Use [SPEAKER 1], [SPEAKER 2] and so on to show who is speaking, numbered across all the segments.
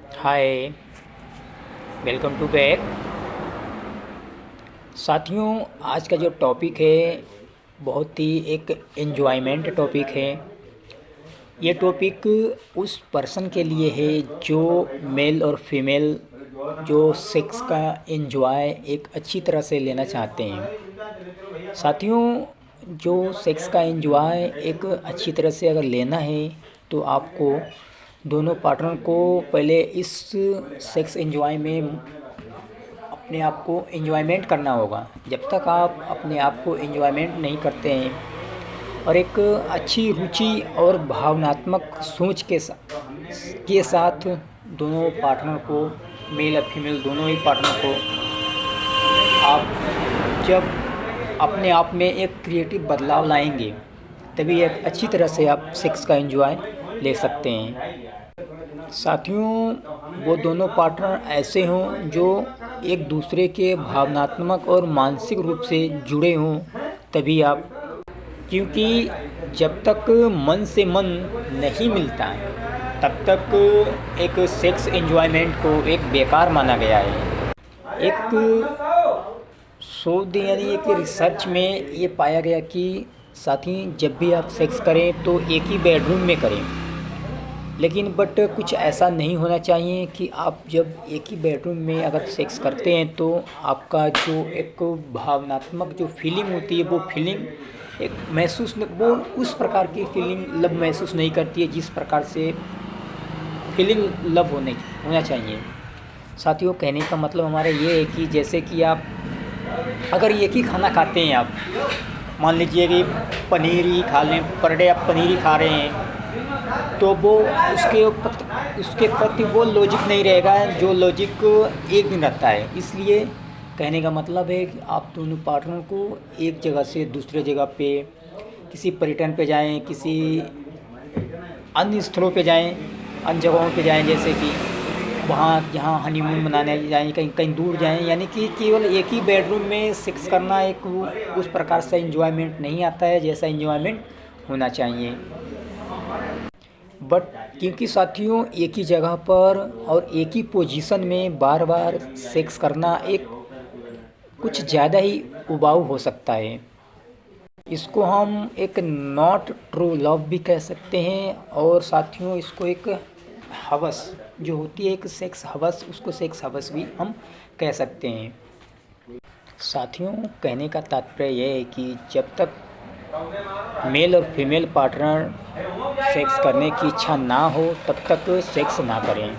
[SPEAKER 1] Hi, welcome to back. साथियों, आज का जो टॉपिक है बहुत ही एक एन्जॉयमेंट टॉपिक है। ये टॉपिक उस पर्सन के लिए है जो मेल और फीमेल जो सेक्स का एंजॉय एक अच्छी तरह से लेना चाहते हैं। साथियों, जो सेक्स का एंजॉय एक अच्छी तरह से अगर लेना है तो आपको दोनों पार्टनर को पहले इस सेक्स एंजॉय में अपने आप को एंजॉयमेंट करना होगा। जब तक आप अपने आप को एंजॉयमेंट नहीं करते हैं और एक अच्छी रुचि और भावनात्मक सोच के साथ दोनों पार्टनर को, मेल और फीमेल दोनों ही पार्टनर को, आप जब अपने आप में एक क्रिएटिव बदलाव लाएंगे तभी एक अच्छी तरह से आप सेक्स का एंजॉय ले सकते हैं। साथियों, वो दोनों पार्टनर ऐसे हों जो एक दूसरे के भावनात्मक और मानसिक रूप से जुड़े हों तभी आप, क्योंकि जब तक मन से मन नहीं मिलता है तब तक एक सेक्स एंजॉयमेंट को एक बेकार माना गया है। एक शोध यानी एक रिसर्च में ये पाया गया कि साथी जब भी आप सेक्स करें तो एक ही बेडरूम में करें, लेकिन बट कुछ ऐसा नहीं होना चाहिए कि आप जब एक ही बेडरूम में अगर सेक्स करते हैं तो आपका जो एक भावनात्मक जो फीलिंग होती है वो फीलिंग एक महसूस वो उस प्रकार की फीलिंग लब महसूस नहीं करती है जिस प्रकार से फीलिंग लब होना चाहिए। साथियों, कहने का मतलब हमारा ये है कि जैसे कि आप अगर एक ही खाना खाते हैं, आप मान लीजिए कि पनीर ही खा लें, पर डे आप पनीर ही खा रहे हैं तो वो उसके प्रति वो लॉजिक नहीं रहेगा जो लॉजिक एक दिन रहता है। इसलिए कहने का मतलब है कि आप दोनों पार्टनर को एक जगह से दूसरे जगह पे किसी पर्यटन पे जाएं, किसी अन्य स्थलों पे जाएं, अन्य जगहों पे जाएं, जैसे कि वहाँ जहाँ हनीमून मनाने जाएं, कहीं कहीं दूर जाएं, यानी कि केवल एक ही बेडरूम में सेक्स करना एक उस प्रकार से एंजॉयमेंट नहीं आता है जैसा एंजॉयमेंट होना चाहिए। बट क्योंकि साथियों एक ही जगह पर और एक ही पोजीशन में बार बार सेक्स करना एक कुछ ज़्यादा ही उबाऊ हो सकता है। इसको हम एक नॉट ट्रू लव भी कह सकते हैं, और साथियों इसको एक हवस जो होती है, एक सेक्स हवस, उसको सेक्स हवस भी हम कह सकते हैं। साथियों, कहने का तात्पर्य यह है कि जब तक मेल और फीमेल पार्टनर सेक्स करने की इच्छा ना हो तब तक सेक्स ना करें।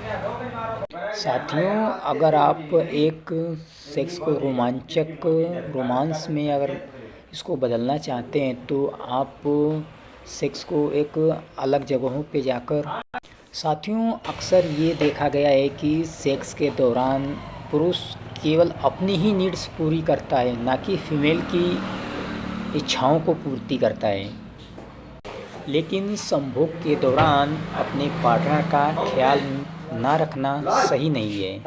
[SPEAKER 1] साथियों, अगर आप एक सेक्स को रोमांस में अगर इसको बदलना चाहते हैं तो आप सेक्स को एक अलग जगहों पे जाकर, साथियों अक्सर ये देखा गया है कि सेक्स के दौरान पुरुष केवल अपनी ही नीड्स पूरी करता है, ना कि फीमेल की इच्छाओं को पूर्ति करता है। लेकिन संभोग के दौरान अपने पार्टनर का ख्याल ना रखना सही नहीं है।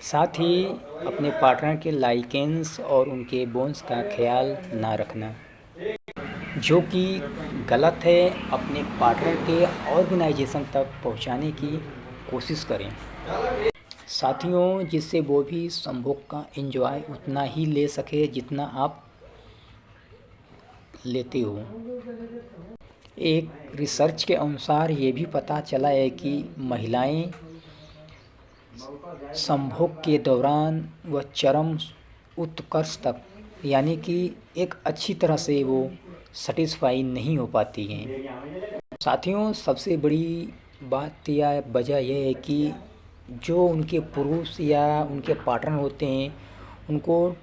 [SPEAKER 1] साथ ही अपने पार्टनर के लाइकेंस और उनके बोन्स का ख्याल ना रखना, जो कि गलत है। अपने पार्टनर के ऑर्गेनाइजेशन तक पहुंचाने की कोशिश करें साथियों, जिससे वो भी संभोग का एंजॉय उतना ही ले सके जितना आप लेते हो। एक रिसर्च के अनुसार ये भी पता चला है कि महिलाएं संभोग के दौरान वह चरम उत्कर्ष तक, यानी कि एक अच्छी तरह से वो सेटिस्फाई नहीं हो पाती हैं। साथियों, सबसे बड़ी बात या वजह यह है कि जो उनके पुरुष या उनके पार्टनर होते हैं उनको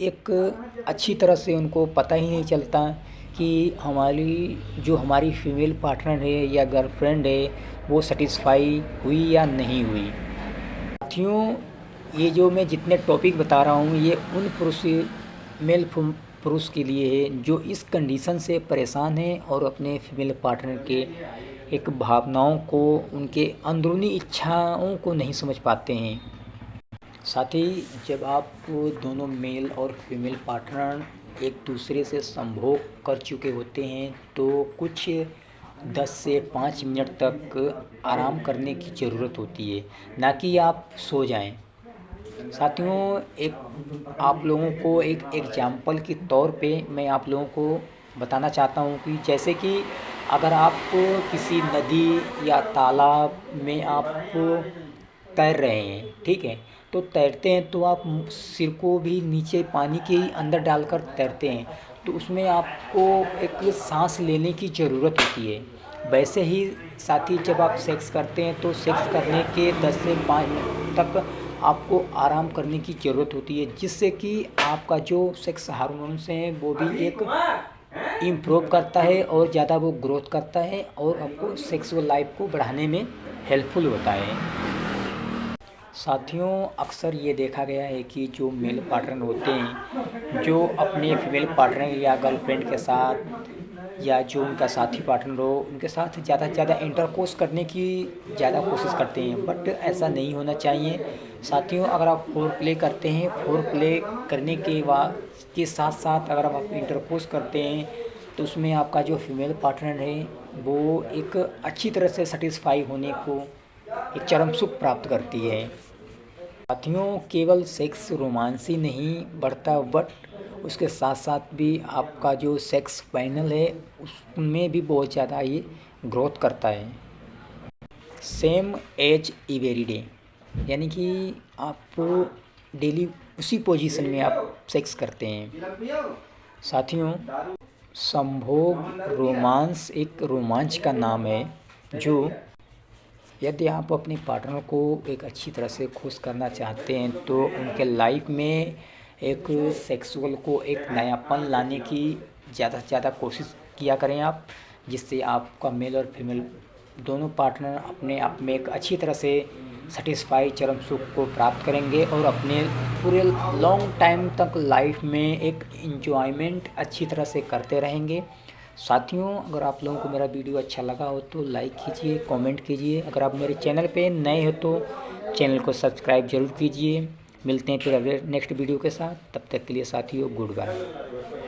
[SPEAKER 1] एक अच्छी तरह से उनको पता ही नहीं चलता कि हमारी फीमेल पार्टनर है या गर्लफ्रेंड है वो सेटिस्फाई हुई या नहीं हुई। साथियों, ये जो मैं जितने टॉपिक बता रहा हूँ ये उन पुरुष के लिए है जो इस कंडीशन से परेशान हैं और अपने फीमेल पार्टनर के एक भावनाओं को, उनके अंदरूनी इच्छाओं को नहीं समझ पाते हैं। साथ ही जब आप दोनों मेल और फीमेल पार्टनर एक दूसरे से संभोग कर चुके होते हैं तो कुछ 10 से 5 मिनट तक आराम करने की ज़रूरत होती है, ना कि आप सो जाएं। साथियों, एक आप लोगों को एक एग्जाम्पल के तौर पे मैं आप लोगों को बताना चाहता हूँ कि जैसे कि अगर आप किसी नदी या तालाब में आप तैर रहे हैं, ठीक है, तो तैरते हैं तो आप सिर को भी नीचे पानी के अंदर डालकर तैरते हैं, तो उसमें आपको एक सांस लेने की ज़रूरत होती है। वैसे ही साथ ही जब आप सेक्स करते हैं तो सेक्स करने के 10 से 5 मिनट तक आपको आराम करने की ज़रूरत होती है, जिससे कि आपका जो सेक्स हार्मोन्स हैं वो भी एक इम्प्रूव करता है और ज़्यादा वो ग्रोथ करता है और आपको सेक्सुअल लाइफ को बढ़ाने में हेल्पफुल होता है। साथियों, अक्सर ये देखा गया है कि जो मेल पार्टनर होते हैं, जो अपने फीमेल पार्टनर या गर्लफ्रेंड के साथ या जो उनका साथी पार्टनर हो उनके साथ ज़्यादा से ज़्यादा इंटरकोर्स करने की ज़्यादा कोशिश करते हैं, बट ऐसा नहीं होना चाहिए। साथियों, अगर आप फोर प्ले करते हैं, फोर प्ले करने के साथ साथ अगर आप इंटरकोर्स करते हैं तो उसमें आपका जो फीमेल पार्टनर है वो एक अच्छी तरह से सेटिस्फाई होने को एक चरम सुख प्राप्त करती है। साथियों, केवल सेक्स रोमांस ही नहीं बढ़ता, बट उसके साथ साथ भी आपका जो सेक्स पैनल है उसमें भी बहुत ज़्यादा ये ग्रोथ करता है। सेम एज एवरी डे, यानी कि आप डेली उसी पोजीशन में आप सेक्स करते हैं। साथियों, संभोग रोमांस एक रोमांच का नाम है, जो यदि आप अपने पार्टनर को एक अच्छी तरह से खुश करना चाहते हैं तो उनके लाइफ में एक सेक्सुअल को एक नयापन लाने की ज़्यादा से ज़्यादा कोशिश किया करें आप, जिससे आपका मेल और फीमेल दोनों पार्टनर अपने आप में एक अच्छी तरह से सेटिस्फाई चरम सुख को प्राप्त करेंगे और अपने पूरे लॉन्ग टाइम तक लाइफ में एक इंजॉयमेंट अच्छी तरह से करते रहेंगे। साथियों, अगर आप लोगों को मेरा वीडियो अच्छा लगा हो तो लाइक कीजिए, कमेंट कीजिए। अगर आप मेरे चैनल पे नए हो तो चैनल को सब्सक्राइब ज़रूर कीजिए। मिलते हैं फिर अगले नेक्स्ट वीडियो के साथ, तब तक के लिए साथियों गुड बाय।